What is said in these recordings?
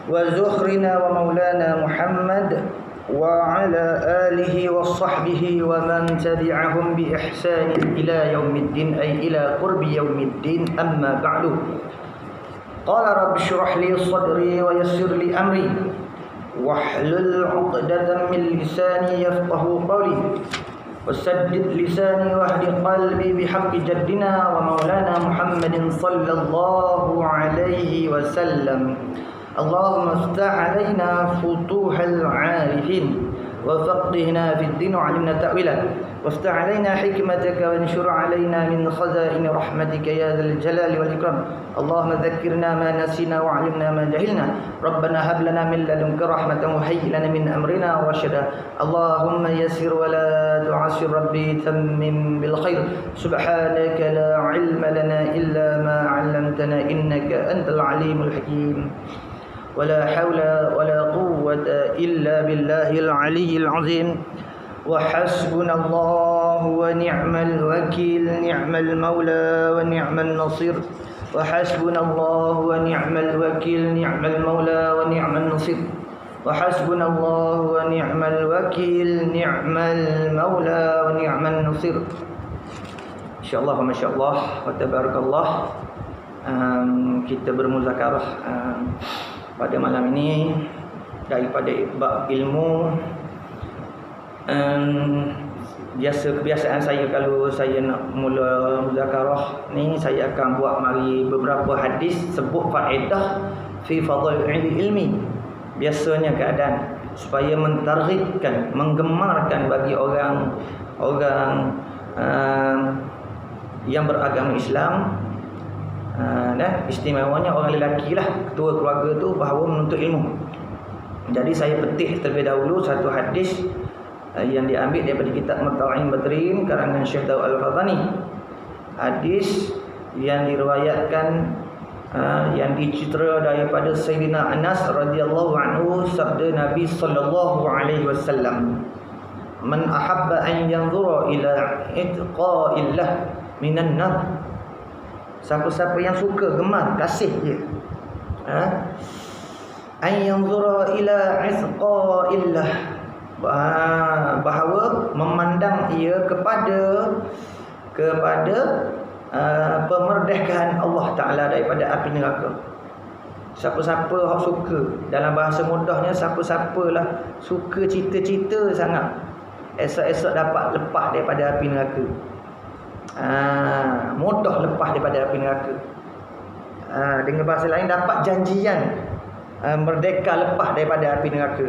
وزخرنا ومولانا محمد وعلى آله وصحبه ومن تبعهم بإحسان إلى يوم الدين أي إلى قرب يوم الدين أما بعد قال رب اشرح لي صدري ويسر لي أمري واحلل عقدة من لساني يفقه قولي وسدد لساني واهد قلبي بحق جدنا ومولانا محمد صلى الله عليه وسلم اللهم افتح علينا فتوح العارفين وفقهنا في الدين وعلمنا تأويله وافتح علينا حكمتك وانشر علينا من خزائن رحمتك يا ذا الجلال والإكرام اللهم ذكرنا ما نسينا وعلمنا ما جهلنا ربنا هب لنا من لدنك رحمة وهيئ لنا من أمرنا رشدا اللهم يسر ولا تعسر ربي تمم بالخير سبحانك لا علم لنا إلا ما علمتنا إنك أنت العليم الحكيم ولا حول ولا قوة إلا بالله العلي العظيم وحسبنا الله ونعم الوكيل نعم المولى ونعم النصير وحسبنا الله ونعم الوكيل نعم المولى ونعم النصير وحسبنا الله ونعم الوكيل نعم المولى ونعم النصير InsyaAllah wa masyaAllah wa tabarakallah. Kita bermuzakarah pada malam ini daripada bab ilmu. Kebiasaan saya kalau saya nak mula muzakarah ni, saya akan buat mari beberapa hadis sebut faedah fi fadhil ilmi. Biasanya keadaan supaya mentarghibkan, menggemarkan bagi orang yang beragama Islam, dan istimewanya orang lelaki lah, ketua keluarga tu, bahawa menuntut ilmu. Jadi saya petik terlebih dahulu satu hadis yang diambil daripada kitab Mata'in Badrin karangan Syekh Daud Al-Fadhani. Hadis yang diriwayatkan yang dicitra daripada Sayyidina Anas radhiyallahu anhu, sabda Nabi sallallahu alaihi wasallam, man ahabba an yanzura ila itqa'illah minan nar. Siapa-siapa yang suka, gemar, kasih dia an yanzura ila itqa'illah, bahawa memandang ia kepada pemerdekaan Allah Ta'ala daripada api neraka. Siapa-siapa yang suka, dalam bahasa mudahnya, siapa-siapalah suka cita-cita sangat esok-esok dapat lepas daripada api neraka, mudah lepas daripada api neraka. Dengan bahasa lain, dapat janjian merdeka lepas daripada api neraka.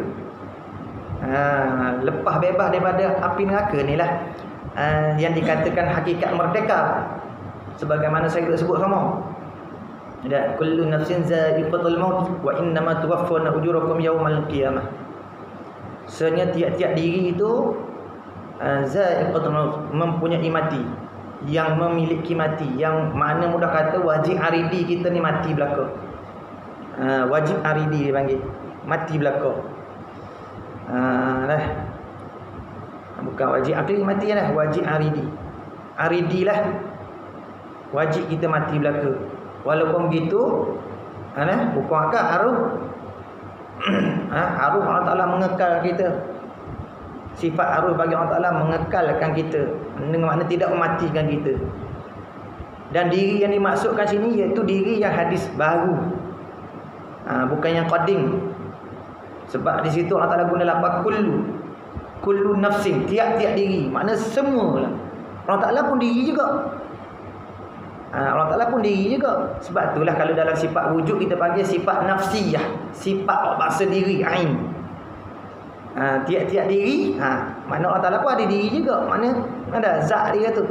Lepas bebas daripada api neraka ni lah yang dikatakan hakikat merdeka. Sebagaimana saya sebut sama, dan kullu nafsin za'iqatul maut wa innama tuwaffawna ujurakum yawmal qiyamah. Sebenarnya tiap-tiap diri itu za'iqatul maut, mempunyai mati, yang memiliki mati, yang mana mudah kata wajib aridi kita ni mati belaka. Wajib aridi dipanggil, mati belaka. Bukan wajib akli mati lah, wajib aridi. Aridi lah, wajib kita mati belaka. Walaupun begitu, bukan akal, arwah. Arwah Allah Ta'ala mengekal kita. Sifat arwah bagi Allah Ta'ala mengekalkan kita, dengan makna tidak mematikan kita. Dan diri yang dimaksudkan sini iaitu diri yang hadis baru, bukan yang qadim. Sebab di situ Allah Ta'ala guna lafaz kullu nafsin, tiap-tiap diri, makna semua lah. Allah Ta'ala pun diri juga. Allah Ta'ala pun diri juga. Sebab itulah kalau dalam sifat wujud kita panggil sifat nafsiyah, sifat bahasa diri, ain. Tiap-tiap diri, makna Allah Ta'ala pun ada diri juga, makna ada zat dia tu.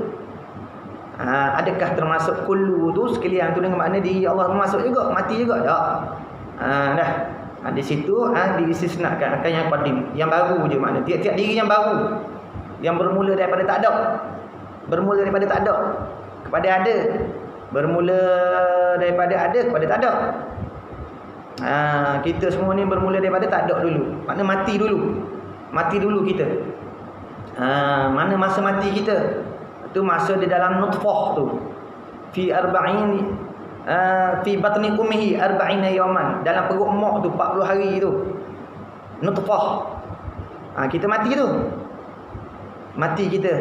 Adakah termasuk kullu tu sekalian tu dengan makna diri Allah masuk juga, mati juga? Tak. Dah. Di situ disisnakan akan yang qadim, yang baru je, makna tiap-tiap diri yang baru, yang bermula daripada tak ada, bermula daripada tak ada kepada ada, bermula daripada ada kepada tak ada. Kita semua ni bermula daripada tak ada dulu, makna mati dulu kita. Mana masa mati kita tu, masa di dalam nutfah tu, fi arba'in fi batni ummihi 40 yawman, dalam perut mak tu 40 hari tu. Nutfah. Kita mati tu. Mati kita.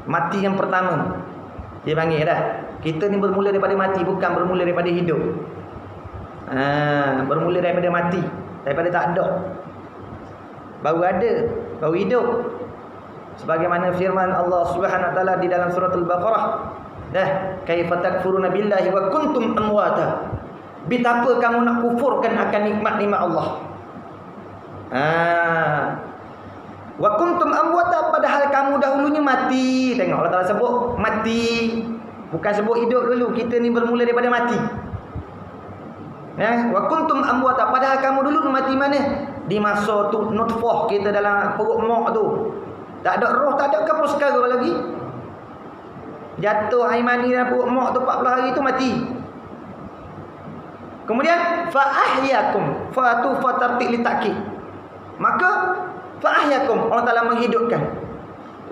Mati yang pertama. Dia panggil dah. Kita ni bermula daripada mati, bukan bermula daripada hidup. Bermula daripada mati, daripada tak ada. Baru ada, baru hidup. Sebagaimana firman Allah Subhanahu wa taala di dalam surah Al-Baqarah. Kaifa takfuruna billahi wa kuntum amwata. Betapa kamu nak kufurkan akan nikmat-nikmat Allah. Wa kuntum amwata, padahal kamu dahulunya mati. Tengok Allah Taala sebut mati, bukan sebut hidup dulu. Kita ni bermula daripada mati. Wa kuntum amwata, padahal kamu dulu mati mana? Di masa tu nutfah kita dalam perut mak tu. Tak ada roh, tak ada apa sekarang lagi. Jatuh air mani dalam perut mak tu 40 hari tu mati. Kemudian fa ahyakum, fa tu fa tartiq li ta'kid. Maka fa ahyakum, Allah Taala menghidupkan.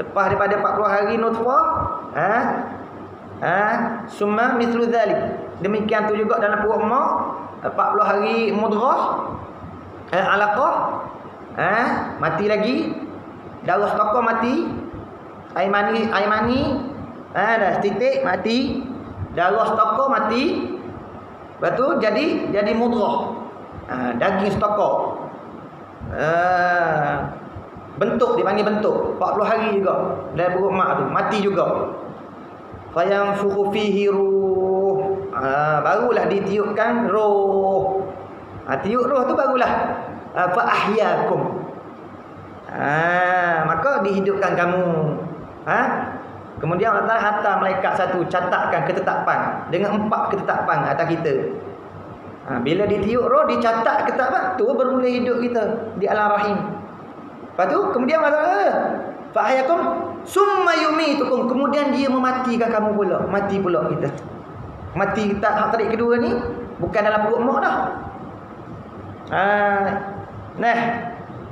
Lepas daripada 40 hari nutfah, summa mithlu dhalik. Demikian tu juga dalam perut mak 40 hari mudghah, alaqah, mati lagi. Darah stokol mati. Air mani dah titik mati. Darah stokol mati. Lepas tu jadi mudghah. Daging stokol. Bentuk, dipanggil bentuk. 40 hari juga dari perut mak tu mati juga. Fayanfukhu fihi ruh. Barulah ditiupkan roh. Tiup roh tu barulah fa ahyakum. Maka dihidupkan kamu. Kemudian Allah Taala hantar malaikat satu catatkan ketetapan dengan 4 ketetapan atas kita. Bila ditiup roh, dicatat ketetapan tu bermula hidup kita di alam rahim. Lepas tu kemudian Allah Taala fa ahyakum summa yumitukum, kemudian dia mematikan kamu pula. Mati pula kita. Mati kita hak tarik kedua ni bukan dalam perut mak dah.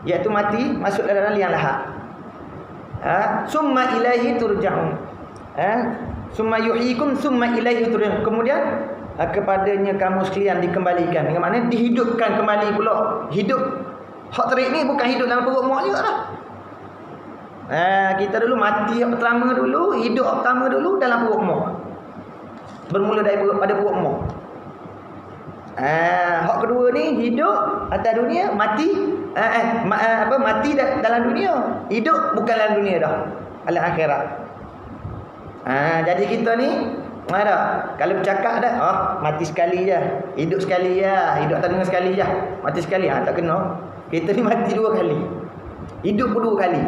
Iaitu mati masuk dalam liang lahat. Summa ilaihi turja'un. Summa yuhyikum summa ilaihi turja'un. Kemudian kepadanya kamu sekalian dikembalikan. Dengan makna dihidupkan kembali pula. Hidup hak terik ni bukan hidup dalam perut mak juga lah. Kita dulu mati yang pertama dulu, hidup yang pertama dulu dalam perut mak. Bermula daripada perut mak. Hak kedua ni hidup atas dunia, mati mati dalam dunia, hidup bukan dalam dunia dah, alam akhirat. Jadi kita ni kalau bercakap dah, mati sekali je, hidup sekali je, hidup atas dunia sekali je, mati sekali, tak kena. Kita ni mati 2 kali, hidup pun 2 kali.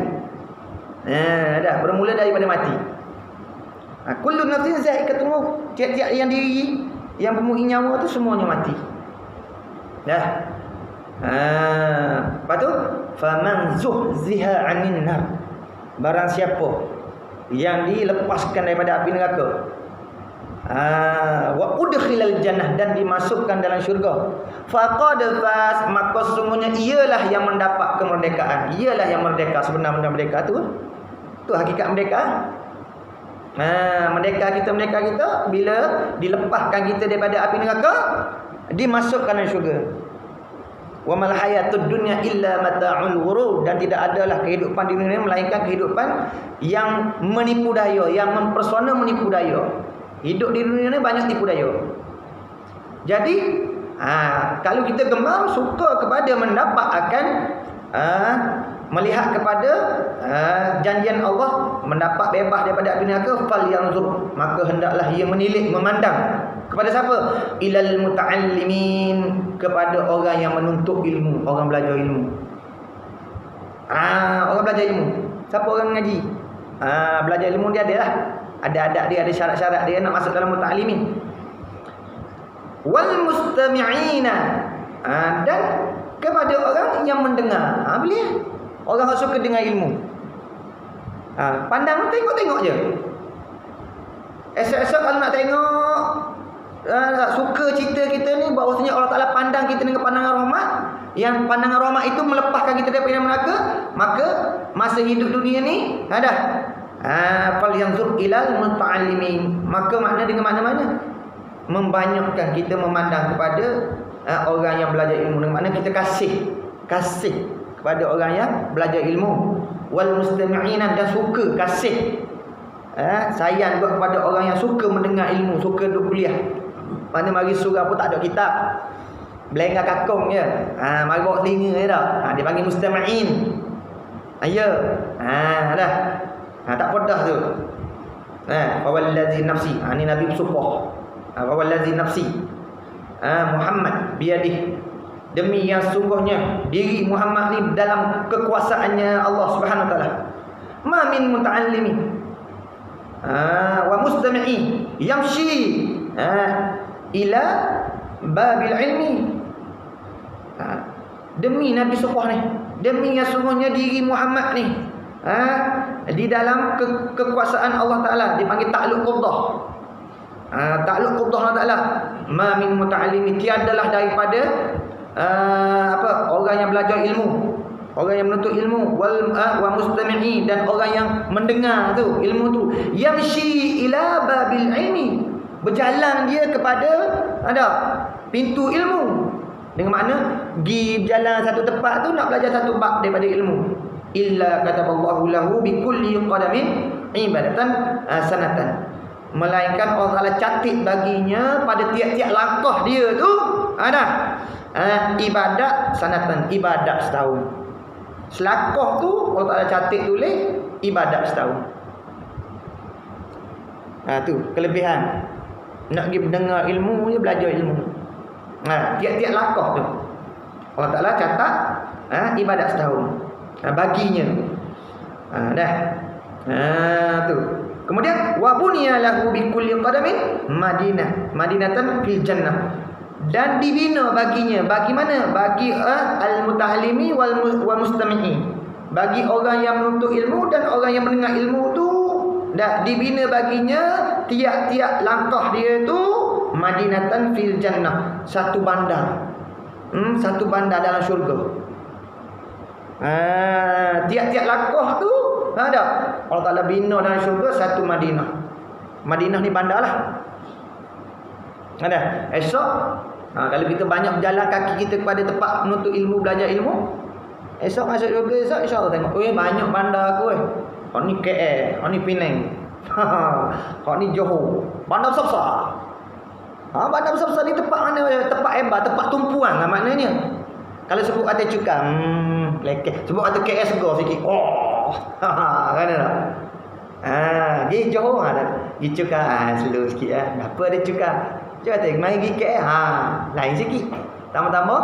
Dah bermula daripada mati. Kullu nafsin za'iqatul maut, tiap-tiap yang diri yang mempunyai nyawa tu semuanya mati. Dah. Lepas tu faman zuhziha 'anil nar, barang siapa yang dilepaskan daripada api neraka, wa udkhilal jannah, dan dimasukkan dalam syurga, faqad faz, maka sesungguhnya ialah yang mendapat kemerdekaan. Ialah yang merdeka, sebenar-benar merdeka tu hakikat merdeka. Merdeka kita bila dilepaskan kita daripada api neraka, dimasukkan dalam syurga. Wa mal hayatud dunya illa mata'ul ghurur, dan tidak adalah kehidupan di dunia melainkan kehidupan yang menipu daya, yang mempersona menipu daya. Hidup di dunia ni banyak tipu daya. Jadi kalau kita gemar suka kepada mendapat akan melihat kepada janjian Allah, mendapat bebas daripada api neraka, fal yanzur, maka hendaklah ia menilik, memandang kepada siapa? Ilal muta'allimin, kepada orang yang menuntut ilmu, orang belajar ilmu. Orang belajar ilmu. Siapa orang mengaji? Belajar ilmu dia ada lah. Ada adab dia, ada syarat-syarat dia nak masuk dalam muta'allimin. Wal mustami'ina, dan kepada orang yang mendengar. Boleh. Orang yang suka dengar ilmu. Pandang, tengok-tengok je. Esok-esok kalau nak tengok, suka cerita kita ni, bahawasanya Allah Ta'ala pandang kita dengan pandangan rahmat, yang pandangan rahmat itu melepaskan kita daripada neraka, maka masa hidup dunia ni fal yanzur ilal muta'allimin, maka makna dengan mana-mana membanyakkan kita memandang kepada orang yang belajar ilmu. Dengan makna kita kasih kepada orang yang belajar ilmu. Wal mustami'ina, dan suka, kasih, sayang juga kepada orang yang suka mendengar ilmu, suka duduk kuliah. Mana mari surau pun tak ada kitab, belengah kakong je, mari bawa telinga je dah. Dia panggil mustami'in. Ya, dah. Tak pedah tu. Fawallazi nafsi, ni Nabi bersumpah. Fawallazi nafsi Muhammad biyadih, demi yang sungguhnya diri Muhammad ni dalam kekuasaannya Allah Subhanahu wa taala. Ma min muta'allimi wa mustami'i yamshi ila babil ilmi. Demi Nabi sumpah ni, demi yang sungguhnya diri Muhammad ni di dalam kekuasaan Allah Taala, dipanggil ta'alluq qubdah. Ta'alluq qubdah Allah Taala. Ma min muta'allimi, tiadalah daripada orang yang belajar ilmu, orang yang menuntut ilmu, wa mustami'i, dan orang yang mendengar tu ilmu tu, yamshi ila babil ilmi, berjalan dia kepada pintu ilmu. Dengan makna pergi jalan satu tempat tu nak belajar satu bab daripada ilmu. Illa kataballahu lahu bi kulli qadamin ibadatan sanatan, melainkan Allah Taala catat baginya pada tiap-tiap langkah dia tu ibadat sanatan, ibadat setahun. Selangkah tu Allah Taala catat tulis ibadat setahun. Tu kelebihan nak pergi mendengar ilmu je, belajar ilmu. Tiap-tiap langkah tu Allah Taala catat ibadat setahun baginya. Tu. Kemudian wa buniya lahu bi kulli qadamin madinatan fil jannah, dan dibina baginya, bagi mana? Bagi al-muta'allimi wal mustami'i, bagi orang yang menuntut ilmu dan orang yang mendengar ilmu tu, dah dibina baginya tiap-tiap langkah dia tu madinatan fil jannah, satu bandar. Satu bandar dalam syurga. Tiap-tiap langkah tu Allah Taala bina dalam syurga satu Madinah. Madinah ni bandar lah. Esok kalau kita banyak berjalan kaki kita kepada tempat menuntut ilmu, belajar ilmu, esok masuk syurga, esok insya-Allah tengok, banyak bandar aku Hak ni KL, hak ni Penang. Hak ni Johor. Bandar besar-besar. Bandar besar-besar ni tempat mana? Tempat hebat, tempat tumpuan lah maknanya. Kalau sebut kata cukang, lekeh. Sebut kata KS segar sikit. Kan tak? Pergi Johor pergi cukang, slow sikit Apa ada cukang? Cakap kata, mari pergi KS. Lain sikit. Tambah-tambah,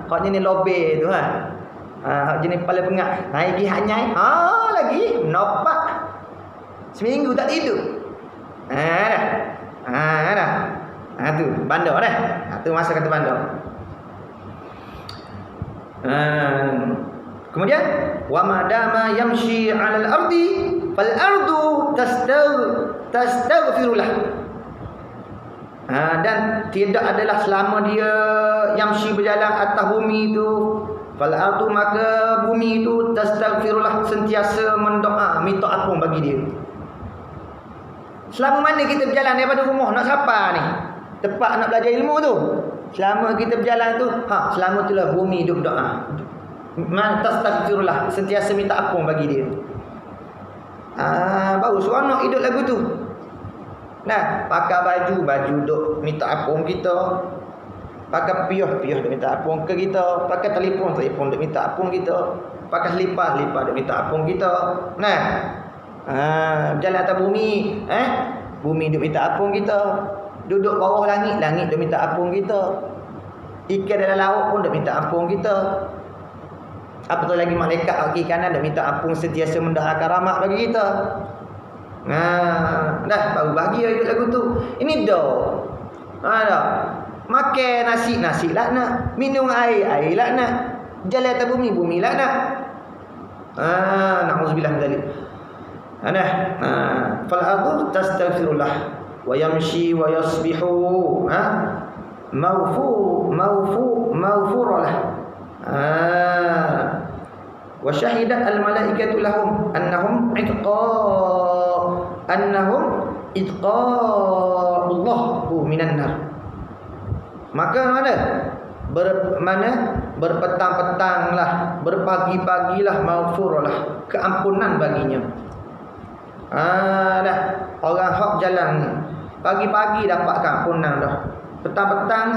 hak jenis lobe tu hak jenis kepala pengat. Naik pergi hak nyai. Lagi nopak. Seminggu tak tidur. Tu bandar dah. Tu masa kata bandar. Kemudian wa madama yamshi 'alal ardi fal ardu tastaghfiru lah. Dan tidak adalah selama dia yamshi berjalan atas bumi itu, fal ardu, maka bumi itu tastaghfirullah, sentiasa mendoa, minta ampun bagi dia. Selama mana kita berjalan daripada rumah nak sapa ni, tempat nak belajar ilmu tu, selama kita berjalan tu, selama itulah bumi hidup doa. Man tastaghfirullah, sentiasa minta ampun bagi dia. Baru seronok hidup lagu tu. Pakai baju duk minta ampun kita. Pakai piah duk minta ampun ke kita. Pakai telefon duk minta ampun kita. Pakai selipar duk minta ampun kita. Berjalan atas bumi, bumi duk minta ampun kita. Duduk bawah langit duk minta ampun kita. Ikan dalam laut pun duk minta ampun kita. Apatah lagi malaikat kaki kanan duk minta ampun, sentiasa mendoakan rahmat bagi kita. Dah baru bahagia hidup lagu tu. Ini dah. Dah. Makan nasi lah nak. Minum air lah nak. Jalan atas bumi lah nak. Na'udzubillah min dzalik. Fal ardu tastaghfirullah wa yamshi wa yasbihu mawfuralah. Wa syahidat al malaikatu lahum annahum itqa'ullahu minan nar. Maka berpetang-petanglah, berpagi-pagilah, maghfurlah, keampunan baginya. Dah orang hak jalan ni pagi-pagi dapat keampunan dah, petang-petang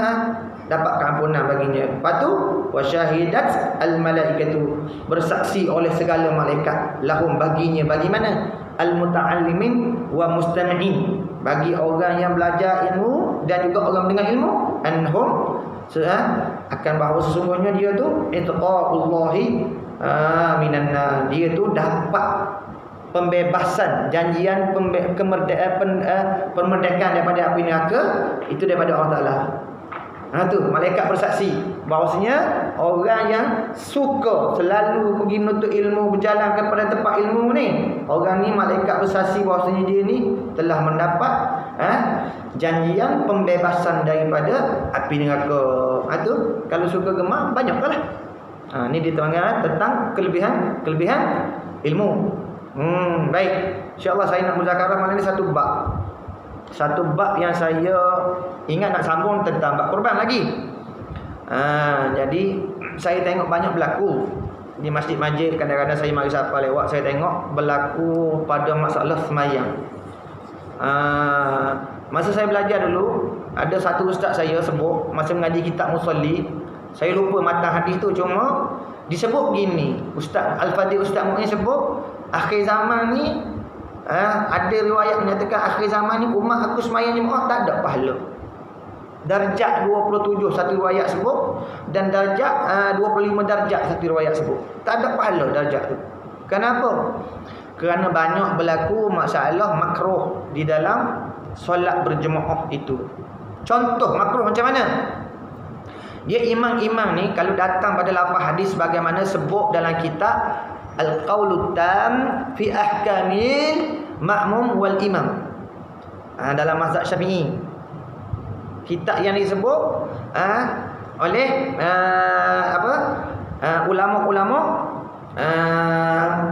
dapat keampunan baginya. Lepas tu wasyahidat al malaikatu, bersaksi oleh segala malaikat, lahum baginya, bagi mana? Al muta'allimin wa mustami'in, bagi orang yang belajar ilmu dan juga orang dengar ilmu, anhum akan bahawa sesungguhnya dia tu itqa'ullahi minan nar, dia tu dapat pembebasan, janjian permerdekaan daripada api neraka, itu daripada Allah Ta'ala. Tu malaikat bersaksi bahawasanya orang yang suka selalu pergi menuntut ilmu, berjalan kepada tempat ilmu ni, orang ni malaikat bersaksi bahawasanya dia ni telah mendapat janjian pembebasan daripada api neraka. Tu kalau suka gemar banyaklah. Ni diterangkan tentang kelebihan ilmu. Baik. InsyaAllah saya nak muzakarah malam ni satu bab yang saya ingat nak sambung tentang bab korban lagi. Jadi saya tengok banyak berlaku di masjid-masjid, kadang-kadang saya mari siapa lewat, saya tengok berlaku pada masalah semayang. Masa saya belajar dulu, ada satu ustaz saya sebut masa mengaji kitab Musalli, saya lupa matan hadis tu, cuma disebut gini, Ustaz Al-Fadhil Ustaz Mu'in sebut akhir zaman ni, ada riwayat menyatakan akhir zaman ni umat aku semayang jemaah tak ada pahala. Darjat 27 satu riwayat sebut, dan darjat 25 darjat satu riwayat sebut. Tak ada pahala darjat tu. Kenapa? Kerana banyak berlaku masalah makruh di dalam solat berjemaah itu. Contoh makruh macam mana? Dia imam-imam ni kalau datang pada lafaz hadis bagaimana sebut dalam kitab Al-Qawlut Tam fi Ahkamil Ma'mum wal Imam, dalam mazhab Syafi'i, kitab yang disebut oleh ulama-ulama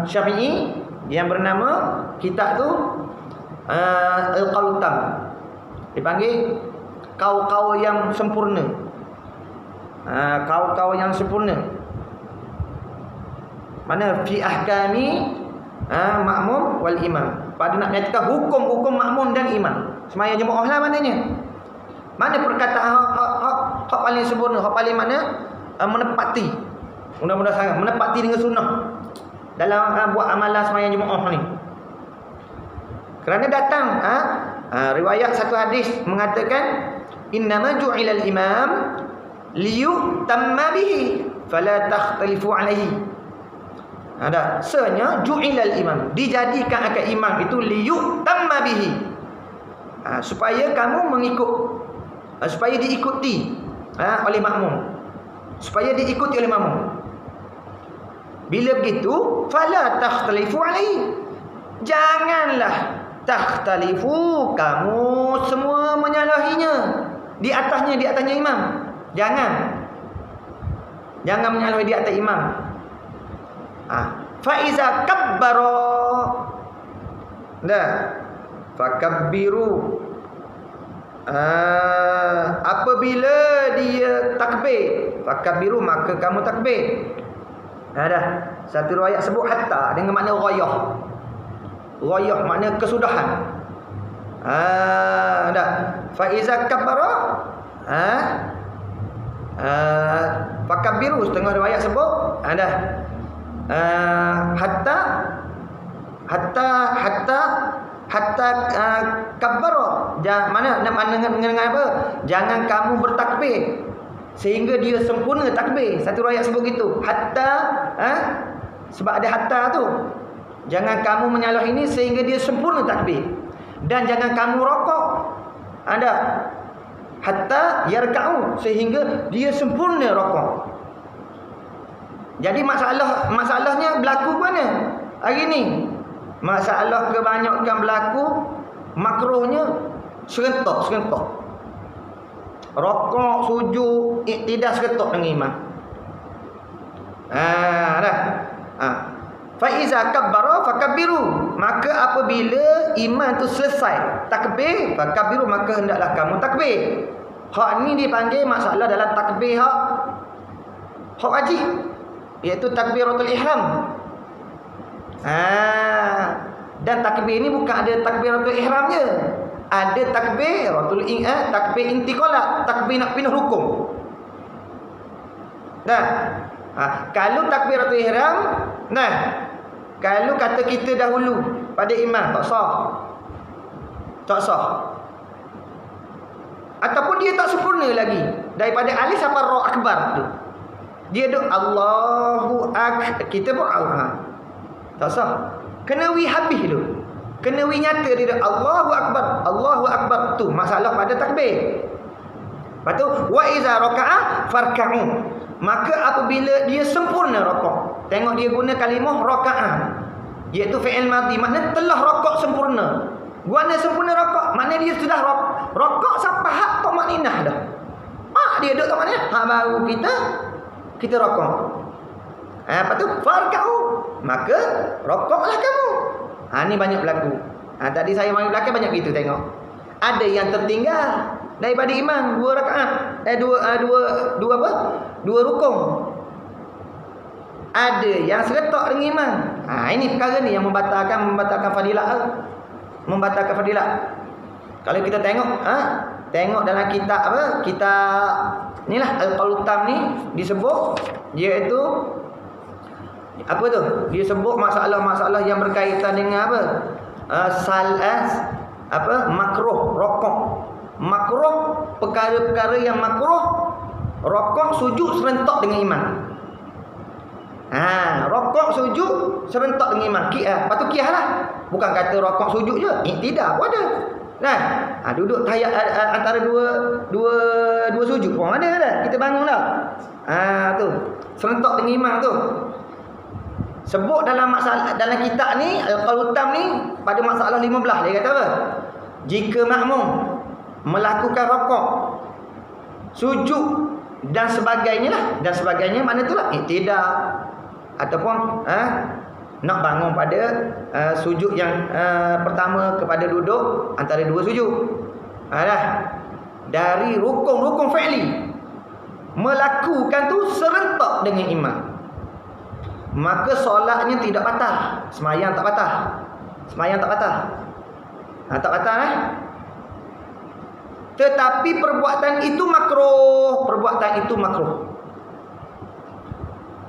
Syafi'i yang bernama kitab tu Al-Qawlut Tam, dipanggil kau-kau yang sempurna. Kau-kau yang sempurna. Mana fi ahkami makmum wal imam, pada nak menyatakan hukum-hukum makmum dan imam. Sembahyang jemaah lah maknanya. Mana perkataan hak paling sempurna, hak paling mana menepati. Mudah-mudahan sangat menepati dengan sunnah dalam buat amalan sembahyang jemaah ni. Kerana datang riwayat satu hadis mengatakan innama ju'ilal imam liyutamma bihi fala takhtalifu alaihi. Ada sebenarnya ju'ilal imam, dijadikan akan imam itu liyutamma bihi, supaya kamu mengikut, supaya diikuti oleh makmum, supaya diikuti oleh makmum. Bila begitu fala takhtalifu alaihi, janganlah takhtalifu, kamu semua menyalahinya, di atasnya imam. Jangan menyalahi di atas imam. Fa iza kabbara, fakabbiru, apabila dia takbir, fakabbiru, maka kamu takbir. Satu riwayat sebut hatta dengan makna ghayah. Ghayah makna kesudahan. Fa iza kabbara, fakabbiru, setengah riwayat sebut hatta kabbara. Mana dengan apa? Jangan kamu bertakbir sehingga dia sempurna takbir. Satu riwayat sebut gitu. Hatta sebab ada hatta tu. Jangan kamu menyalahi ini sehingga dia sempurna takbir. Dan jangan kamu rokok. Hatta yarka'u, sehingga dia sempurna rokok. Jadi masalahnya berlaku mana hari ni? Masalah kebanyakan berlaku makruhnya serentak. Rokok, sujud, iktidah serentak dengan imam. Fa iza kabbara fakabbiru, maka apabila imam tu selesai takbir, fakabbiru, maka hendaklah kamu takbir. Hak ni dipanggil masalah dalam takbir hak wajib, iaitu takbiratul ihram. Dan takbir ni bukan ada takbiratul ihram je. Ada takbir intiqalat, takbir nak pindah rukun. Kalau takbiratul ihram, kalau kata kita dahulu pada imam, tak sah. Ataupun dia tak sempurna lagi daripada alif sampai ra akbar tu. Dia duk Allahu akbar, kita pun tak sah. Kena wi habis dulu. Kena wi nyata dia duk Allahu akbar tu masalah pada takbir. Lepas tu wa iza raka'a farka'u, maka apabila dia sempurna rakaat. Tengok dia guna kalimah raka'ah, iaitu fi'il madhi, makna telah rakaat sempurna. Guna sempurna rakaat, makna dia sudah rakaat sampai hak tamakninah dah. Dia duduk tamakninah, baru kita rakaat. Lepas tu farka'u, maka rakaatlah kamu. Ni banyak berlaku. Tadi saya mari belakang banyak gitu tengok. Ada yang tertinggal daripada imam 2 rakaat, dua rukun. Ada yang seretak dengan imam. Ini perkara ni yang membatalkan fadilah. Membatalkan fadilah. Kalau kita tengok dalam kitab inilah Al-Qalutam ni disebut, iaitu dia sebut masalah-masalah yang berkaitan dengan makruh rokok. Makruh, perkara-perkara yang makruh, rokok sujud serentak dengan imam. Rokok sujud serentak dengan imam. Lepas tu qiyas lah. Bukan kata rokok sujud je, tidak pun ada. Duduk tahiyat antara dua sujud pun ada dah. Kita bangun dah. Tu serentak dengan imam tu. Sebut dalam kitab ni Al-Qalutam ni pada masalah 15 dia kata apa? Jika makmum melakukan rakaat, sujud dan sebagainya mana itulah iktidak ataupun nak bangun pada sujud yang pertama kepada duduk antara dua sujud. Dari rukun fi'li melakukan tu serentak dengan imam, maka solatnya tidak batal, sembahyang tak batal. Tak batal Tetapi perbuatan itu makruh.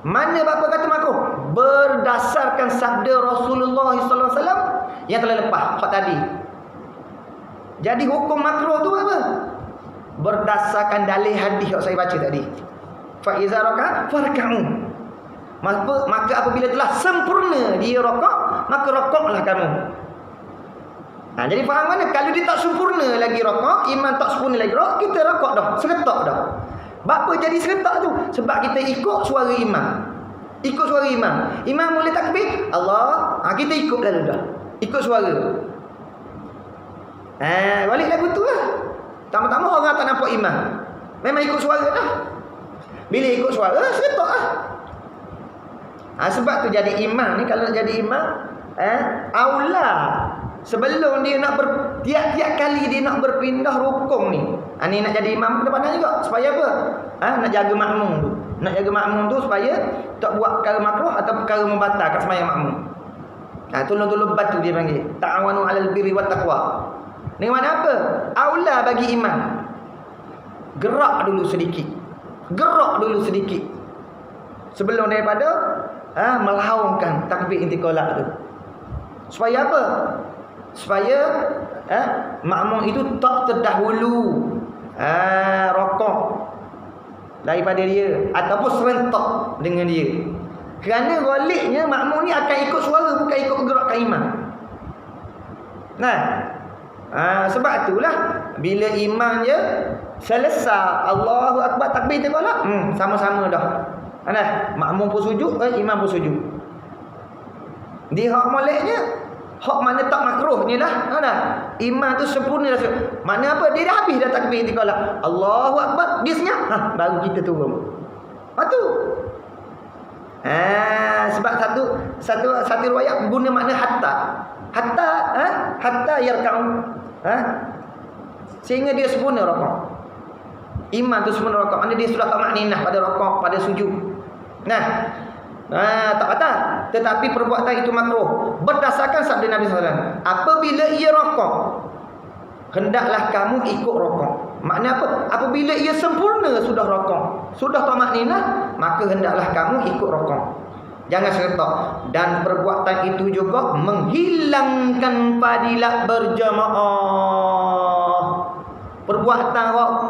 Mana bapa kata makruh? Berdasarkan sabda Rasulullah sallallahu alaihi wasallam yang telah lepas hak tadi. Jadi hukum makruh tu apa? Berdasarkan dalil hadis yang saya baca tadi. Fa iza raka'a farka'u. Maka apabila telah sempurna dia rakaat, maka rakaatlah kamu. Jadi faham mana? Kalau dia tak sempurna lagi rakaat, imam tak sempurna lagi rakaat, kita rakaat dah, seretak dah. Apa jadi seretak tu? Sebab kita ikut suara imam. Imam mula takbir, Allah, kita ikut lalu dah. Ikut suara. Balik lagu tu lah. Tama-tama orang tak nampak imam, memang ikut suara dah. Bila ikut suara, seretak lah. Sebab tu jadi imam ni, kalau nak jadi imam, aula sebelum dia nak tiap-tiap kali dia nak berpindah rukun ni. Ni nak jadi imam kena pandang juga supaya apa? Nak jaga makmum tu supaya tak buat perkara makruh atau perkara membatalkan sembahyang makmum. Tolong-tolong bantu dia panggil. Ta'awanu 'alal birri wat taqwa. Ni mana apa? Aula bagi imam gerak dulu sedikit. Sebelum daripada melaungkan takbir intiqalat tu. Supaya apa? Supaya makmum itu tak terdahulu rakaat daripada dia ataupun serentak dengan dia. Kerana ghaliknya makmum ni akan ikut suara, bukan ikut gerakan imam. Sebab itulah bila imam je selesai Allahu akbar takbir intiqalat, sama-sama dah. Makmum pun sujud, imam pun sujud. Di hak moleknya, hak mana tak makruh ni lah. Imam tu sempurna dah. Makna apa? Dia dah habis dah takbir intiqalat. Allahu akbar, dia senyap, baru kita turun. Tu. Sebab satu riwayat guna makna hatta. Hatta yarka'u. Sehingga dia sempurna rakaat. Imam tu sempurna rakaat. Maknanya dia sudah tamakninah pada rakaat, pada sujud. Tak kata. Tetapi perbuatan itu makruh berdasarkan sabda Nabi SAW. Apabila ia rakaat, hendaklah kamu ikut rakaat. Makna apa? Apabila ia sempurna sudah rakaat, sudah tamakninah, maka hendaklah kamu ikut rakaat. Jangan serta. Dan perbuatan itu juga menghilangkan fadilat berjamaah. Perbuatan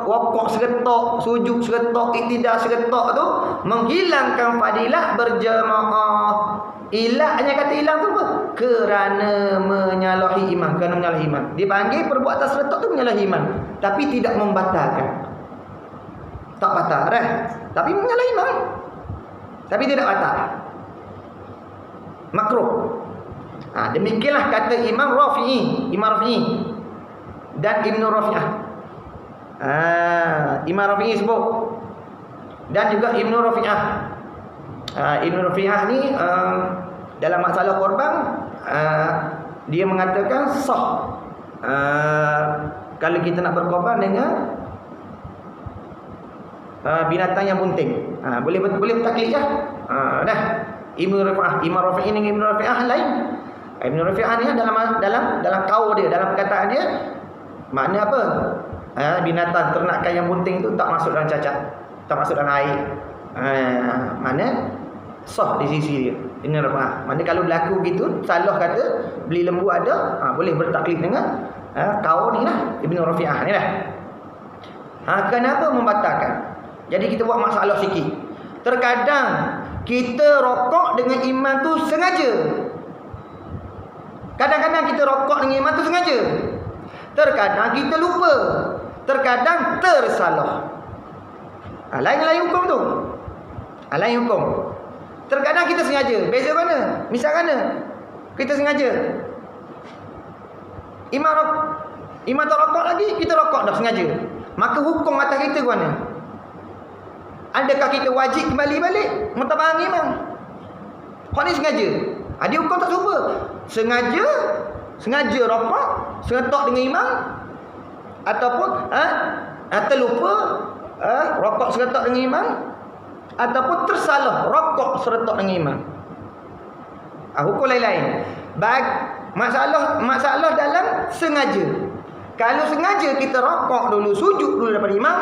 rakaat seretak, sujud seretak, iktidal seretak tu menghilangkan fadilat berjamaah. Ilahnya kata hilang tu apa? Kerana menyalahi imam. Dipanggil perbuatan seretak tu menyalahi imam, tapi tidak membatalkan. Tak batal tapi menyalahi imam, tapi tidak batal. Makruh. Demikianlah kata Imam Rafi'i dan Ibn Rafi'ah. Imam Rafi'i sebut dan juga Ibn Rafi'ah. Ibn Rafi'ah ni dalam masalah korban dia mengatakan sah kalau kita nak berkorban dengan binatang yang bunting. Boleh taklid dah. Imam Rafi'i dengan Ibn Rafi'ah lain. Ibn Rafi'ah ni dalam kaul dia, dalam perkataan dia, makna apa? Binatang ternakan yang bunting itu tak masuk dalam cacat, tak masuk dalam air. Mana sah di sisi dia. Ini Rafi'ah. Makna kalau berlaku gitu, salah kata beli lembu ada, boleh bertaklid dengan kaul ni lah, Ibn Rafi'ah ni lah. Kenapa membatalkan? Jadi kita buat masalah sikit. Terkadang kita rokok dengan imam tu sengaja. Kadang-kadang kita rokok dengan imam tu sengaja. Terkadang kita lupa. Terkadang tersalah. Lain hukum tu. Lain hukum. Terkadang kita sengaja. Beza mana? Misal mana? Kita sengaja. Imam tak rokok lagi, kita rokok dah sengaja. Maka hukum atas kita ke mana? Adakah kita wajib kembali balik mentabang imam? Hak ni sengaja. Dia hukum tak serupa. Sengaja rokok, serentak dengan imam, ataupun terlupa rokok serentak dengan imam, ataupun tersalah rokok serentak dengan imam. Hukum lain-lain. Masalah dalam sengaja. Kalau sengaja kita rokok dulu, sujud dulu daripada imam,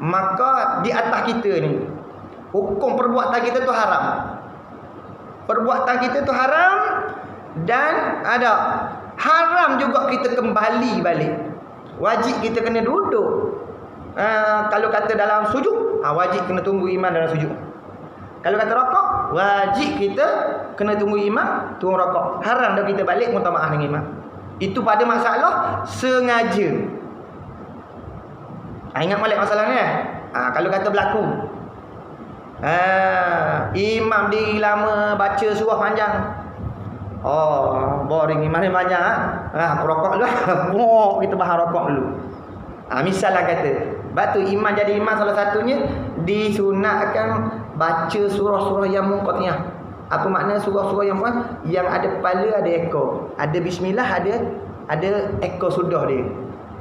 maka di atas kita ni hukum perbuatan kita tu haram. Perbuatan kita tu haram. Dan ada haram juga kita kembali balik. Wajib kita kena duduk. Kalau kata dalam sujud, wajib kena tunggu imam dalam sujud. Kalau kata rokok, wajib kita kena tunggu imam turun rokok. Haram dah kita balik muntamaah dengan imam. Itu pada masalah sengaja. Ingat balik masalahnya. Kalau kata berlaku, imam diri lama baca surah panjang, boring imam ni banyak. Aku rokok dulu. Kita bahas rokok dulu. Misalnya kata, batu imam jadi imam salah satunya disunatkan baca surah-surah yang munqatiyah. Apa makna surah-surah yang ada kepala, ada ekor, ada bismillah, ada ekor sudah dia.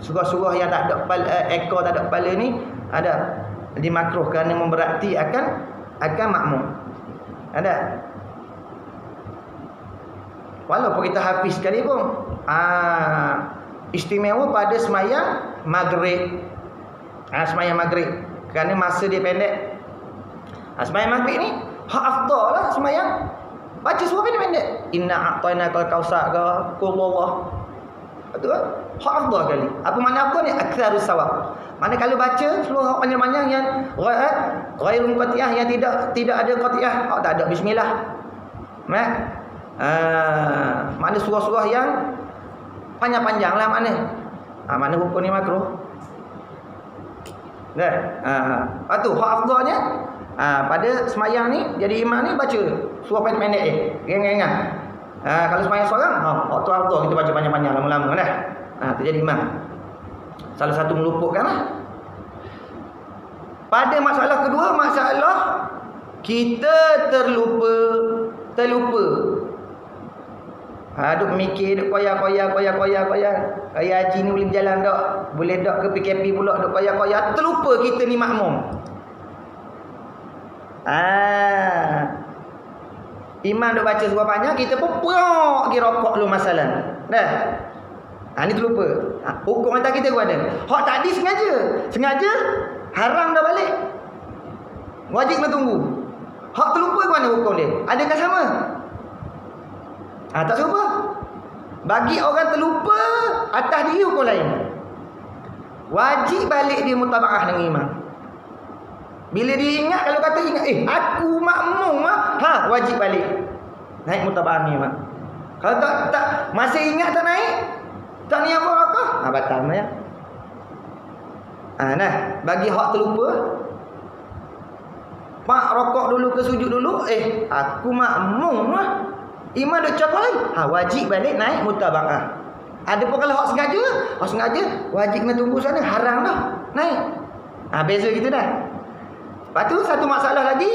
Surah-surah yang tak ada kepala, ekor tak ada kepala ni ada dimakruh kerana memberati akan makmum. Ada. Walaupun kita hafiz sekali pun, istimewa pada semayang maghrib. Semayang maghrib kerana masa dia pendek. Semayang maghrib ni hak afdal lah semayang. Baca surah pendek-pendek. Inna a'tainakal kausar ke qul Allah. Betul kan? Hak afdal kali. Apa makna afdal ni? Aktsarus sawab. Mana kalau baca surah panjang-panjang yang ghairun qatiyah, yang tidak ada qatiyah, tak ada bismillah. Mana surah-surah yang panjang-panjang lah mana. Mana hukum ni makruh. Lepas tu hak afdalnya pada semayang ni jadi imam ni baca surah pendek-pendek ringan-ringan. Kalau semayang seorang, waktu afdal kita baca panjang-panjang lama-lama dah. Terjadi imam. Salah satu meluputkan lah. Pada masalah kedua, masalah Kita terlupa. Duk mikir, duk koyak. Kaya haji ni boleh berjalan tak? Boleh tak ke PKP pula duk koyak. Terlupa kita ni makmum. Imam duk baca surah panjang, kita pun perok pergi rokok dulu masalah. Dah. Ni terlupa. Hukum atas kita pun ada. Hak tadi sengaja haram dah balik. Wajib kena tunggu. Hak terlupa ke mana hukum dia? Adakah sama? Tak serupa. Bagi orang terlupa, atas dia hukum lain. Wajib balik dia mutabaah dengan imam. Bila dia ingat, kalau kata ingat, aku makmum wajib balik. Naik mutabaah ni imam. Kalau tak masih ingat tak naik, tak niat barakah, batal ya. Bagi hak terlupa, pak rokok dulu ke sujud dulu, aku makmum lah. Imam dah cakap lain, wajib balik naik mutabaah. Ada pun kalau hak sengaja, wajib kena tunggu sana, haram dah naik. Beza gitu dah. Lepas tu satu masalah lagi,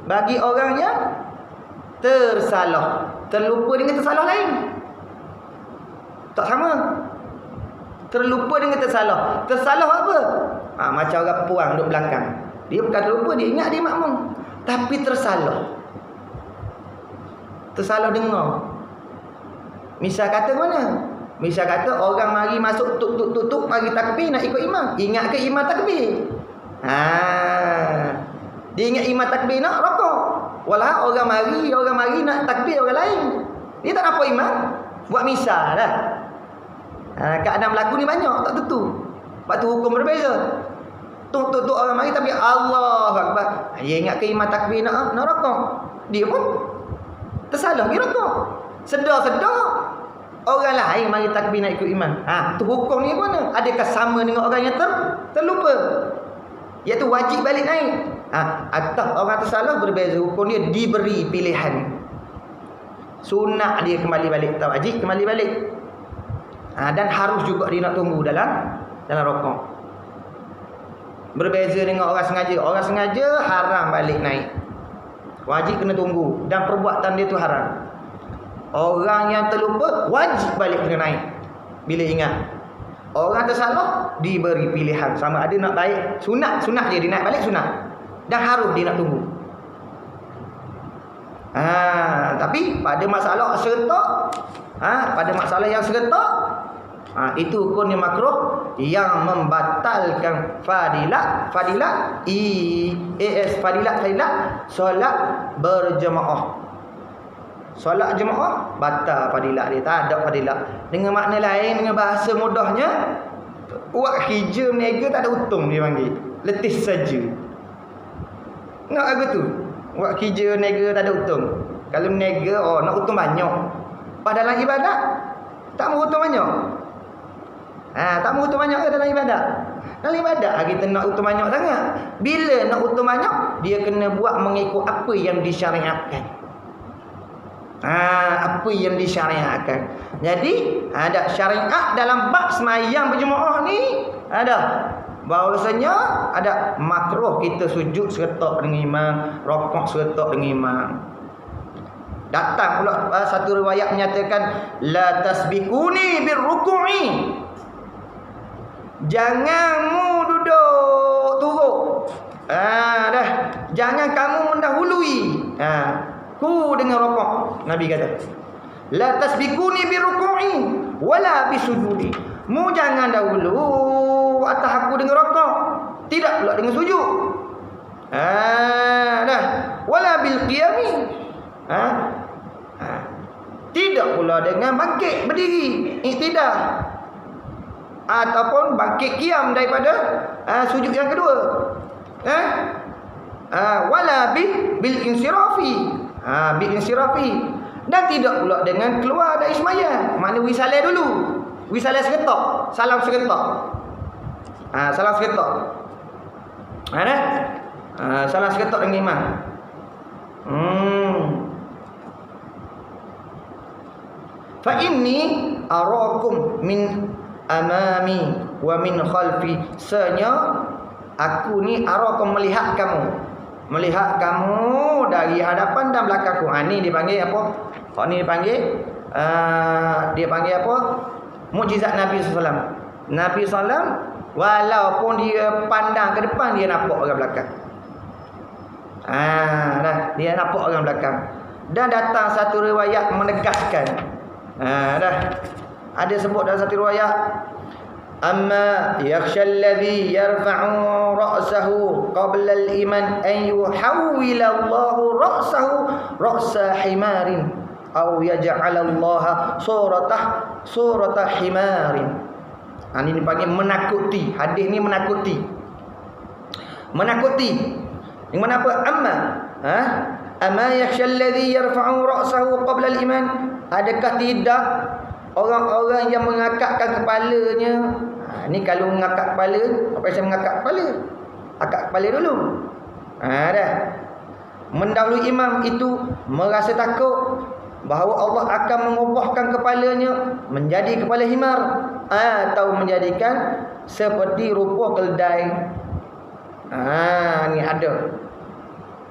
bagi orang yang tersalah, terlupa dengan tersalah lain. Tak sama. Terlupa dengan tersalah. Tersalah apa? Macam orang puang duduk belakang. Dia bukan terlupa, dia ingat dia makmum, tapi tersalah. Tersalah dengar. Misal kata mana? Misal kata orang mari masuk tuk mari takbir nak ikut imam. Ingat ke imam takbir? Dia ingat imam takbir nak rokok. Walau orang mari nak takbir orang lain. Dia tak nampak imam. Buat misal dah. Keadaan berlaku ni banyak, tak tentu. Sebab tu hukum berbeza. Tuk orang mari tapi Allahu Akbar. Dia ingat ke imam takbir nak rokok. Dia pun tersalah pergi rokok. Sedar orang lain mari takbir nak ikut imam. Tu hukum ni mana? Adakah sama dengan orang yang terlupa? Iaitu wajib balik naik. Atau orang tersalah berbeza, hukum dia diberi pilihan. Sunat dia kembali balik, tak wajib kembali balik. Dan harus juga dia nak tunggu dalam rokok. Berbeza dengan orang sengaja. Orang sengaja haram balik naik. Wajib kena tunggu dan perbuatan dia tu haram. Orang yang terlupa wajib balik kena naik bila ingat. Orang tersalah diberi pilihan, sama ada nak baik sunat dia naik balik sunat, dan harus dia nak tunggu. Tapi pada masalah seretak, pada masalah yang seretak, itu hukumnya makruh yang membatalkan fadilat solat berjemaah. Solat jemaah batal fadilat dia, tak ada fadilat. Dengan makna lain, dengan bahasa mudahnya, buat kerja meniaga tak ada untung dia panggil. Letih saja. Nak aku tu. Buat kerja meniaga tak ada untung. Kalau meniaga nak untung banyak. Padahal ibadat tak mau untung banyak. Tak mau untung banyak ke dalam ibadat? Dalam ibadat kita nak untung banyak sangat. Bila nak untung banyak, dia kena buat mengikut apa yang disyariatkan. Apa yang disyariatkan. Jadi ada syariat dalam bab semayang berjemaah ni, ada bahawasanya ada makruh kita sujud seretak dengan imam, rokok seretak dengan imam. Datang pula satu riwayat menyatakan la tasbiquni birruku'i, janganmu duduk turut. Dah, jangan kamu mendahului ku dengan rokok. Nabi kata la tasbiquni biruku'i wala bisujudi, mu jangan dahulu atas aku dengan rokok, tidak pula dengan sujud. Dah, wala bil qiyami, tidak pula dengan bangkit berdiri iktidah, ataupun bangkit qiyam daripada sujud yang kedua. Wala bil insirafi, bil insirafi, dan tidak pula dengan keluar dari sembahyang. Makna wisalah dulu, wisalah seretak, salam seretak. Salam seretak. Salam seretak dengan imam. Fa inni arakum min amami wa min khalfi, senya aku ni arakum melihat kamu melihat kamu dari hadapan dan belakangku. Ni dipanggil apa? Ni dipanggil dia panggil apa? Mukjizat Nabi SAW. Nabi SAW walaupun dia pandang ke depan, dia nampak orang belakang. Dia nampak orang belakang. Dan datang satu riwayat menegaskan. Dah ada sebut dalam satu riwayat, amma yakhsha alladhi yarfa'u ra'sahu qabla al-iman an yuhawwila Allahu ra'sahu ra'sa himarin aw yaj'ala Allah surata himarin. Ini dipanggil menakuti. Hadis ni menakuti. Yang mana apa? Amma yakhsha alladhi yarfa'u ra'sahu qabla al-iman. Adakah tidak orang-orang yang mengangkatkan kepalanya? Ni kalau mengangkat kepala, apa yang saya mengangkat kepala? Angkat kepala dulu. Dah. Mendahului imam itu merasa takut bahawa Allah akan mengubahkan kepalanya menjadi kepala himar atau menjadikan seperti rupa keldai. Ni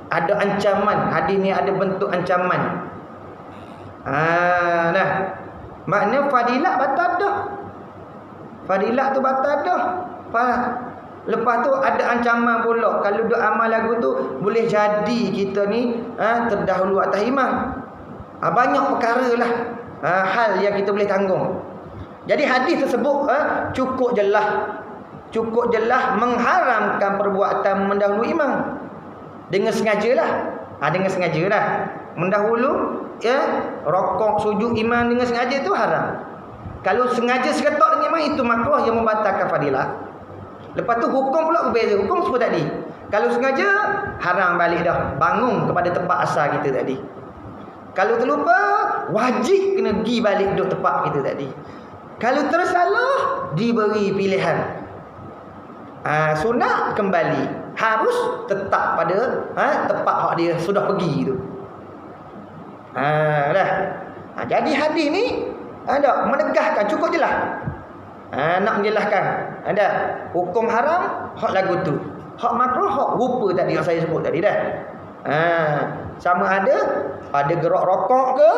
ada ancaman. Hadis ni ada bentuk ancaman. Dah. Maknanya fadilat batal dah. Fadilat tu batal dah. Lepas tu ada ancaman pula. Kalau duk amal lagu tu, boleh jadi kita ni terdahulu atas imam. Banyak perkara lah hal yang kita boleh tanggung. Jadi hadis tersebut cukup jelas mengharamkan perbuatan mendahului imam. Dengan sengaja lah. Dengan sengaja lah. Mendahulu rokok sujud imam dengan sengaja tu haram. Kalau sengaja seketok dengan imam, itu makruh yang membatalkan fadilah. Lepas tu hukum pula berbeza. Hukum sebut tadi, kalau sengaja haram balik dah, bangun kepada tempat asal kita tadi. Kalau terlupa, wajib kena pergi balik duduk tempat kita tadi. Kalau tersalah, diberi pilihan. Sunat kembali, harus tetap pada tempat hak dia sudah pergi tu. Jadi hadis ni ada menegaskan, cukup jelas. Nak menjelaskan ada hukum haram hak lagu tu, hak makruh hak rupa tadi yang saya sebut tadi dah. Sama ada gerak rokok ke,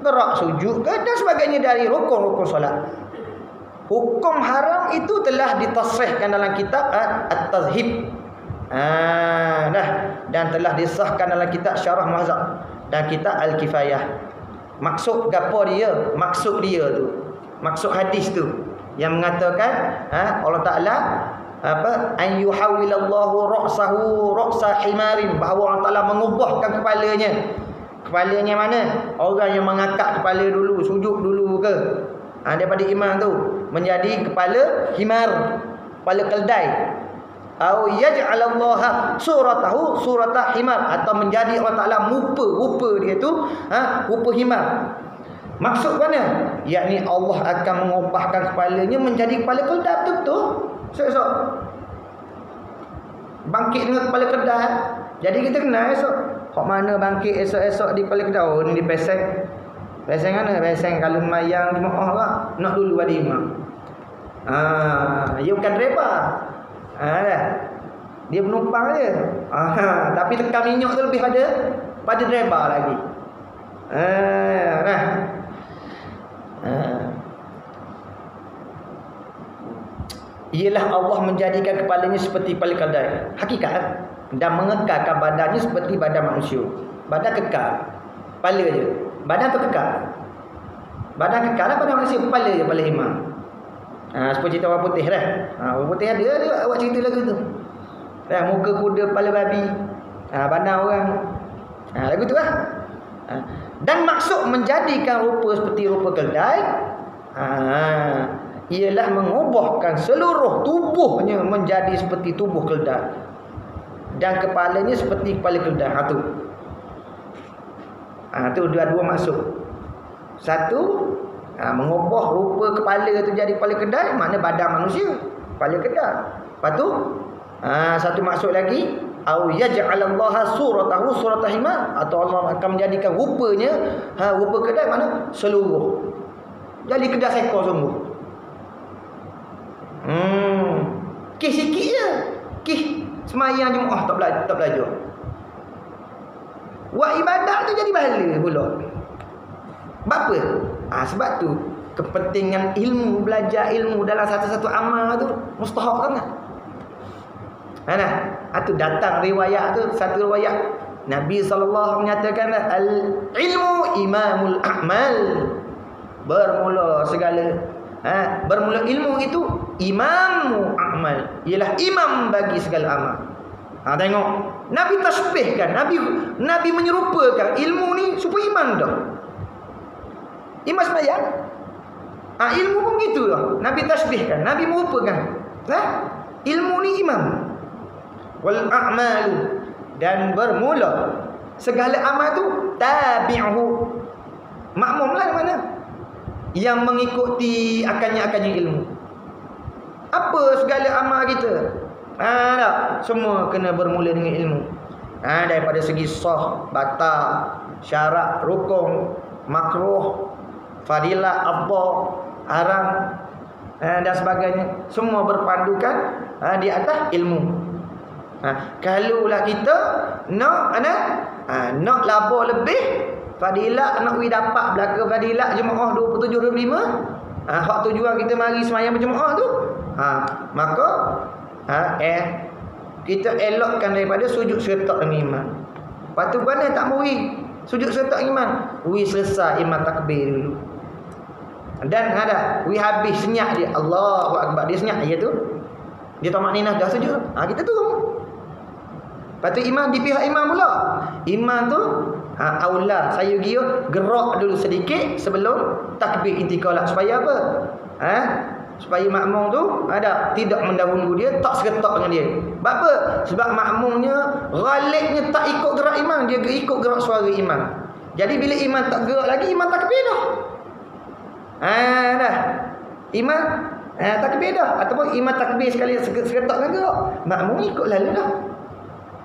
gerak sujud ke dan sebagainya dari rukun-rukun solat. Hukum haram itu telah ditasrihkan dalam kitab At-Tazhib. Dan telah disahkan dalam kitab Syarah Muhazzab dan kitab Al-Kifayah. Maksud gapo dia? Maksud dia tu, maksud hadis tu yang mengatakan Allah Taala an yuhawwilallahu ra'sahu ra'sa himarin, bahawa Allah Taala mengubahkan kepalanya. Kepalanya mana? Orang yang mengangkat kepala dulu, sujud dulu ke, daripada imam tu menjadi kepala himar, kepala keldai. Au yaj'alallaha surata himar, atau menjadi Allah Taala rupa dia tu rupa himar. Maksud mana? Yakni Allah akan mengubahkan kepalanya menjadi kepala keldai. Betul. Esok bangkit dengan kepala keldai. Jadi kita kenal esok hak mana bangkit esok-esok di kepala keldai. Ni di peseng. Peseng mana? Peseng kalau mayang jemaah lah, nak dulu ada imam. Dia bukan driver. Dia penumpang je. Tapi tekan minyak tu lebih pada driver lagi. Ialah Allah menjadikan kepalanya seperti kepala keldai. Hakikat dan mengekalkan badannya seperti badan manusia. Badan kekal, kepala je. Badan tu kekal. Badan kekal lah badan manusia, kepala je, kepala imam. Seperti cerita orang putih dah. Orang putih ada awak cerita lagu tu. Muka kuda, kepala babi, badan orang. Lagu tu lah. Dan maksud menjadikan rupa seperti rupa keldai ialah mengubahkan seluruh tubuhnya menjadi seperti tubuh keldai dan kepalanya seperti kepala keldai. Tu dua-dua maksud. Satu, mengubah rupa kepala tu jadi kepala keldai, makna badan manusia, kepala keldai. Lepas tu satu maksud lagi, au yaj'alallaha suratahu surata himar, atau Allah akan menjadikan rupanya rupa keldai, mana seluruh jadi keldai seekor sungguh. Sikit je. Semayang jemaah tak belajar. Buat ibadat tu jadi pahala pula. Sebab apa? Sebab tu kepentingan ilmu, belajar ilmu dalam satu-satu amal tu mustahak sangat. Tu datang riwayat tu, satu riwayat Nabi SAW menyatakan al-ilmu imamul a'mal. Bermula segala bermula ilmu itu imamul a'mal, ialah imam bagi segala amal. Tengok Nabi tasbihkan, Nabi menyerupakan ilmu ni supaya imam dah. Imam sembahyang, ilmu pun begitu dah. Nabi tasbihkan, Nabi merupakan ilmu ni imam. Wal a'malu, dan bermula segala amal tu tabi'uhu, makmumlah mana yang mengikuti akannya ilmu. Apa segala amal kita? Semua kena bermula dengan ilmu. Daripada segi sah, batal, syarat, rukun, makruh, fadilah, afdal, haram dan sebagainya, semua berpandukan di atas ilmu. Kalaulah kita nak laba lebih fadilah, nak dapat belaka fadilah jemaah 27 25, hak tujuan kita mari sembahyang berjemaah tu, maka kita elokkan daripada sujud serta dengan imam. Lepas tu mana tak mui sujud serta imam, selesai imam takbir dulu. Dan habis senyap dia, Allahu Akbar, dia senyap dia tu, dia tamakninah dah sujud, kita turun. Lepas tu imam, di pihak imam pula, imam tu aula saya gerak dulu sedikit sebelum takbir intiqalah. Supaya apa? Supaya makmum tu tidak mendahului dia, tak seretak dengan dia. Sebab apa? Sebab makmumnya ghalibnya tak ikut gerak imam, dia ikut gerak suara imam. Jadi bila imam tak gerak lagi, imam takbir dah. Imam takbir dah, ataupun imam takbir sekali seretak dengan gerak, makmum ikut lalu dah.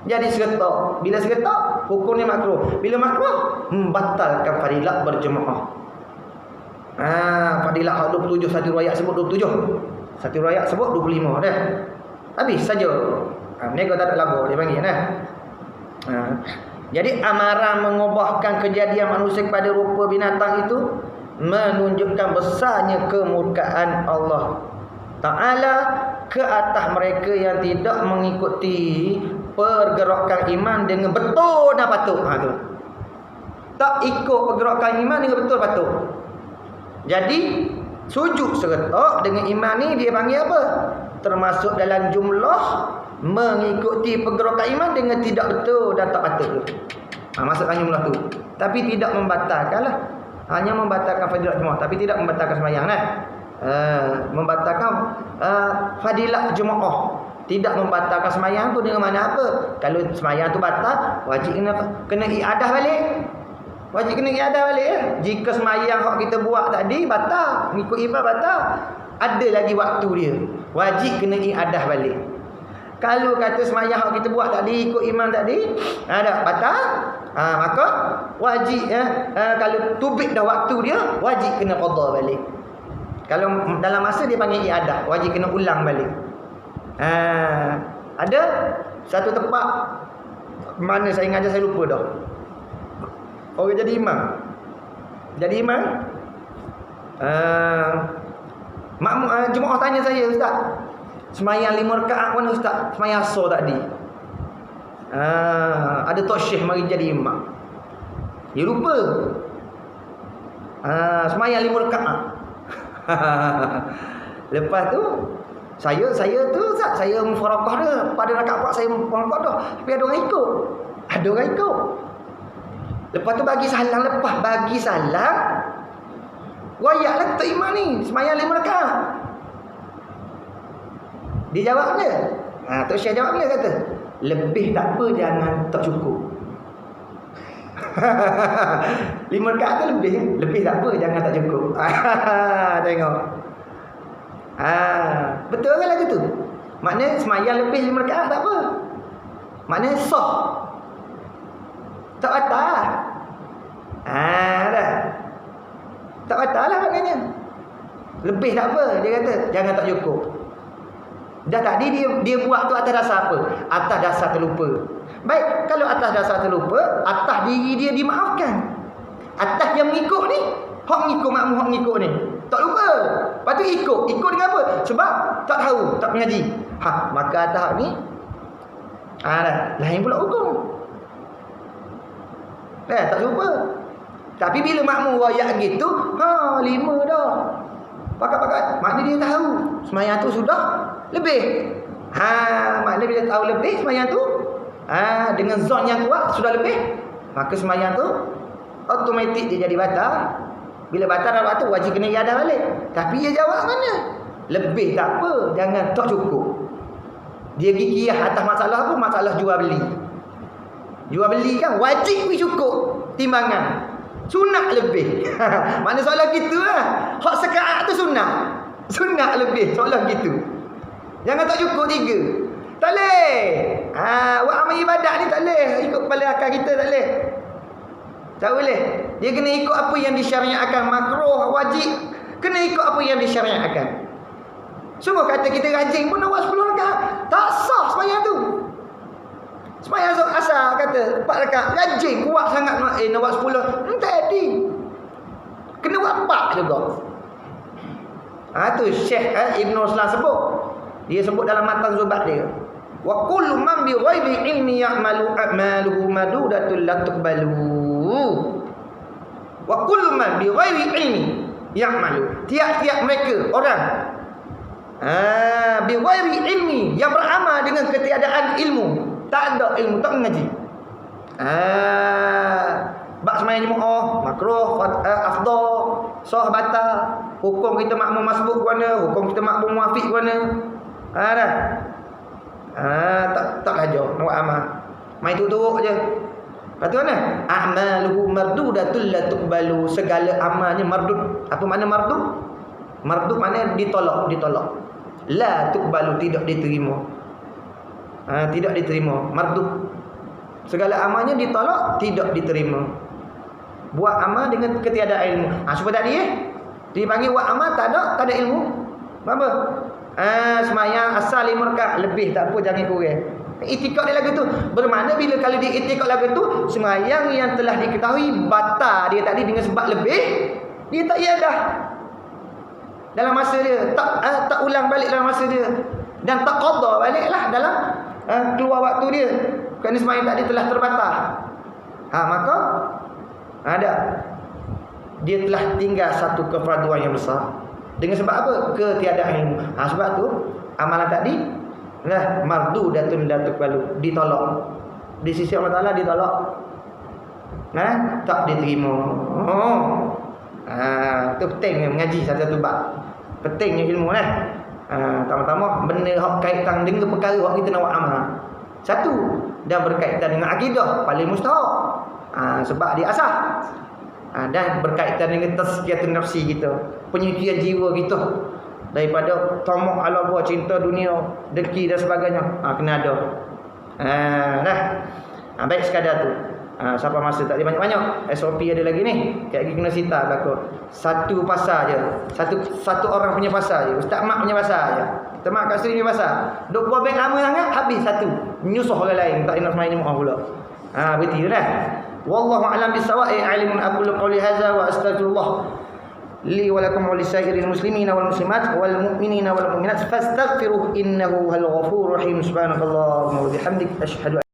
Jadi seretak. Bila seretak, hukumnya makruh. Bila makruh, batalkan fadilah berjemaah. Fadilah 27, satu riwayat sebut 27, satu riwayat sebut 25 dah. Habis saja. Mereka tak ada lagu dia panggil Jadi amaran mengubahkan kejadian manusia kepada rupa binatang itu menunjukkan besarnya kemurkaan Allah Ta'ala ke atas mereka yang tidak mengikuti pergerakan iman dengan betul dan patut. Tak ikut pergerakan iman dengan betul patut. Jadi sujud seretak dengan iman ni dia panggil apa? Termasuk dalam jumlah mengikuti pergerakan iman dengan tidak betul dan tak patut tu. Masukkan jumlah tu. Tapi tidak membatalkan lah. Hanya membatalkan fadilah jemaah, tapi tidak membatalkan sembahyang membatalkan fadilah jemaah. Tidak membatalkan sembahyang tu dengan mana apa? Kalau sembahyang tu batal, wajib kena iadah balik. Wajib kena iadah balik Jika sembahyang hak kita buat tadi batal, mengikut imam batal, ada lagi waktu dia, wajib kena iadah balik. Kalau kata sembahyang hak kita buat tadi ikut imam tadi batal, maka wajib kalau tubik dah waktu dia, wajib kena qada balik. Kalau dalam masa dia panggil iadah, wajib kena ulang balik. Ada satu tempat mana saya ngajar, saya lupa dah. Orang jadi imam. Makmum jemaah tanya saya, Ustaz, sembahyang 5 rakaat mana Ustaz? Sembahyang asar tadi. Ada tok syekh mari jadi imam. Dia lupa. Sembahyang 5 rakaat. Lepas tu saya tu Ustaz, saya mufarakah dia pada rakaat 4 saya mufarakah dah. Tapi ada orang ikut. Lepas tu bagi salam, royaklah tok imam ni sembahyang 5 rakaat. Dia jawab dia. Tok syekh jawab dia kata, lebih tak apa, jangan tak cukup. 5 rakaat tu lebih tak apa, jangan tak cukup. Tengok. Betul kan lagu tu? Maknanya sembahyang lebih 5 rakaat tak apa. Maknanya sah. Tak batal. Dah. Tak batal lah maknanya. Lebih tak apa, dia kata, jangan tak cukup. Dah tadi dia buat tu atas dasar apa? Atas dasar terlupa. Baik, kalau atas dasar terlupa, atas diri dia dimaafkan. Atas yang mengikut ni, hak mengikut makmum, hak mengikut ni, tak lupa. Lepas tu ikut dengan apa? Sebab tak tahu, tak mengaji. Maka atas ni lain pula hukum. Tak lupa. Tapi bila makmum royak gitu, 5 dah. Pakat-pakat, maknanya dia tahu sembahyang tu sudah lebih. Maknanya bila tahu lebih sembahyang tu, dengan zon yang kuat sudah lebih, maka sembahyang tu automatik dia jadi batal. Bila batal tu wajib kena iadah balik. Tapi dia jawab mana? Lebih tak apa, jangan tak cukup. Dia pergi kiyah atas masalah apa? Masalah jual beli. Jual beli kan wajib cukup timbangan. Sunat lebih. Mana soalan gitu lah. Hak sekaat tu sunat. Sunat lebih. Soalan gitu. Jangan tak cukup 3. Tak boleh. Buat amal ibadat ni tak boleh. Ikut kepala akal kita tak boleh. Tak boleh. Dia kena ikut apa yang disyariatkan. Makruh, wajib. Kena ikut apa yang disyariatkan. Sungguh kata kita rajin pun nak buat 10 rakaat. Tak sah sembahyang tu. Sembahyang asal kata 4 rakaat. Rajin kuat sangat nak buat 10. Tak jadi. Kena buat 4 juga. Tu Syekh Ibn Ruslan sebut. Dia sebut dalam matan Zubat dia. Wa kullu man bi ghairi ilmi ya'malu a'maluhu madudatul la tuqbalu. Wa kullu man bi ghairi ilmi ya'malu. Tiap-tiap mereka orang bi ghairi ilmi, yang beramal dengan ketiadaan ilmu. Tak ada ilmu, tak mengaji. Bak sembahyang jemaah makruh, afdal, sah batal. Hukum kita makmum masbuk mana, hukum kita makmum muafiq mana. Tak belajar nak buat amal. Main turuk je. Lepas tu mana? A'maluhu mardudatul la tuqbalu. Segala amalnya mardud. Apa makna mardud? Mardud makna ditolak. La tuqbalu, tidak diterima. Tidak diterima. Mardud. Segala amalnya ditolak, tidak diterima. Buat amal dengan ketiadaan ilmu. Supaya tadi dia panggil buat amal tak ada ilmu. Apa? Semayang asal 5 rakaat lebih tak apa, jangan kurang. Itikad dia lagu tu bermakna bila kalau dia itikad lagu tu, semayang yang telah diketahui batal dia tadi dengan sebab lebih, dia tak iadah dalam masa dia, tak ulang balik dalam masa dia, dan tak qada baliklah dalam keluar waktu dia, kerana semayang tadi telah terbatal. Maka dia telah tinggal satu kefarduan yang besar. Dengan sebab apa? Ketiadaan ilmu. Sebab tu amalan tadi mardudatun la tuqbalu, ditolak. Di sisi Allah Taala ditolak. Tak diterima. Tu penting mengaji satu bab. Pentingnya ilmu Pertama-tama benda hak kaitan dengan perkara hak kita nak buat amal. Satu, dan berkaitan dengan akidah paling mustahak. Sebab dia asas. Dan berkaitan dengan tazkiyatun nafsi kita, penyucian jiwa kita daripada tamak ala buah, cinta dunia, dengki dan sebagainya. Kena ada. Baik sekadar tu. Siapa masa tak ada banyak-banyak, SOP ada lagi ni. Sekejap lagi kena sita belakang. Satu pasal je. Satu orang punya pasal je. Ustaz Mak punya pasal je. Ustaz Mak kat sini punya pasal. Duk buat bank lama sangat, habis satu. Menyusuh orang lain, tak nak semain jemaah pula. Betul dah. Wallahu a'lam bis-shawa'i. Alimun aqulu qawli hadza wa astaghfirullah li wa lakum wa lisairil muslimina wal muslimat wal mu'minina wal mu'minat fastaghfiruhu innahu huwal ghafurur rahim. Subhanakallahumma wa bihamdik asyhadu